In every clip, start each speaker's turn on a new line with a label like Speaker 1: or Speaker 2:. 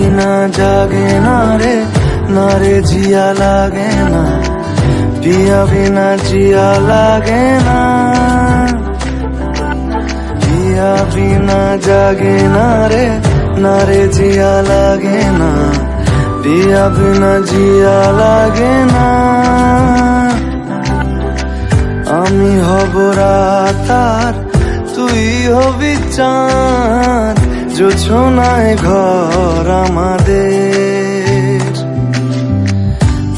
Speaker 1: बिना जागे ना रे जिया लागे ना, पिया बिना जिया लागे ना, पिया बिना जागे ना रे जिया लागे ना, पिया बिना जिया लागे ना। আমি হব রাত আর তুই হবি চাঁদ, জোছনায় ঘর আমাদের।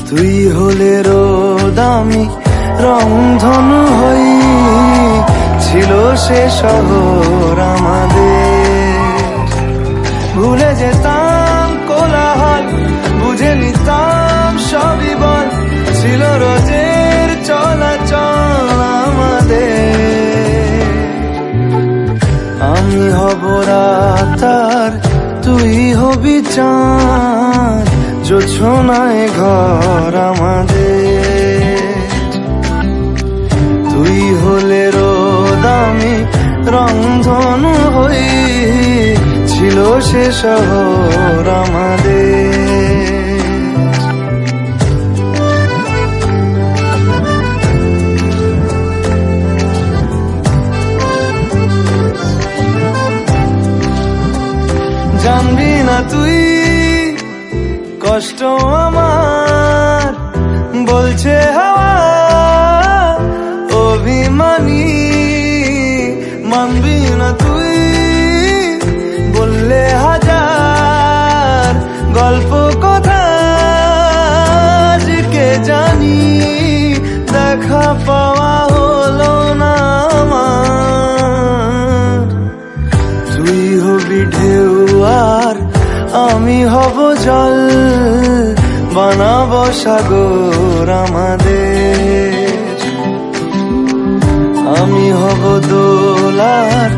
Speaker 1: তুই হলে রোদ আমি রংধনু হই, ছিল সে শহর আমাদের। ভুলে যেতাম কোলাহল, বুঝে নিতাম সবই বল, ছিল রোজের চলাচল আমাদের। আমি হব রাত আর তুই হবি চাঁদ, জোছনায় ঘর আমাদের। তুই হলে রোদ আমি রংধনু হই, ছিল সে শহর আমাদের। জানবি না তুই কষ্ট আমার, বলছে হাওয়া অভিমানী। মানবি না তুই বললে হাজার গল্প কথা, আজকে জানি দেখা পাওয়া হলো না আমার। তুই হবি ঢেউ আর আমি হব জল, বানাবো সাগর আমাদের। আমি হব দোলার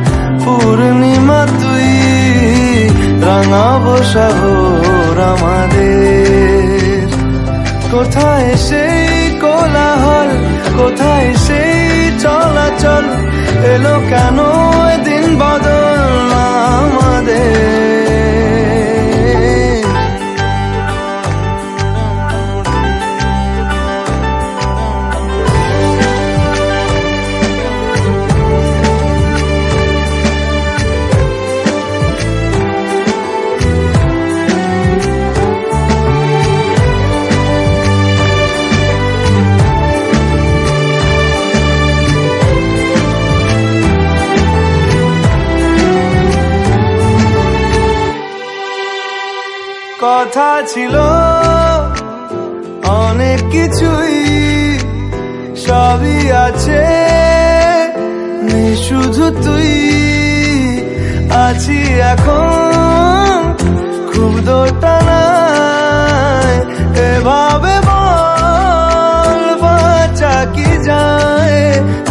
Speaker 1: পূর্ণিমা তুই, রাঙাবো শহর আমাদের। কোথায় সেই কোলাহল, কোথায় সেই চলাচল, এলো কেন দিন বদল আমাদের। কথা ছিল অনেক কিছুই, সবই আছে নেই শুধু তুই। আছি এখন খুব দোটানায়, এভাবে বল বাঁচা কি যায়,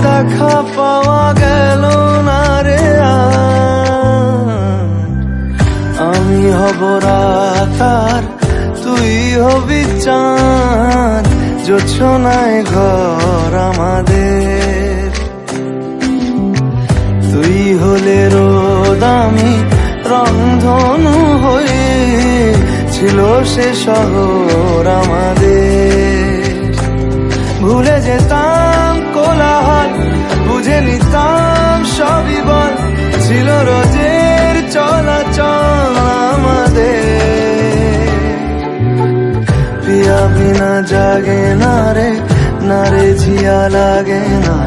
Speaker 1: দেখা পাওয়া গেল না রে আমি হব রাত আর তুই হবি চাঁদ, জোছনায় ঘর আমাদের। তুই হলে রোদ আমি রংধনু হয়ে, ছিল সে শহর আমাদের। ভুলে যেতাম কোলাহল, বুঝে নিতাম সবই বল, ছিল রোজের চলাচল আমাদের। পিয়া বিনা জাগে না রে জিয়া লাগে না,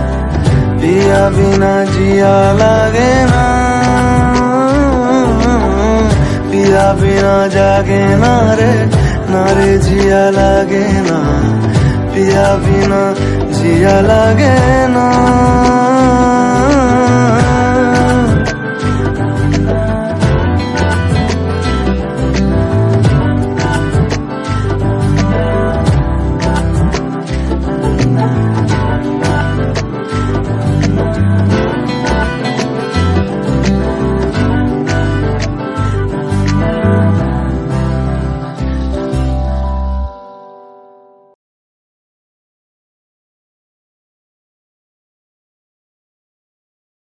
Speaker 1: पिया बिना जिया लागे ना, पिया बिना जागे ना रे जिया लागे ना, पिया बिना जिया लागे ना।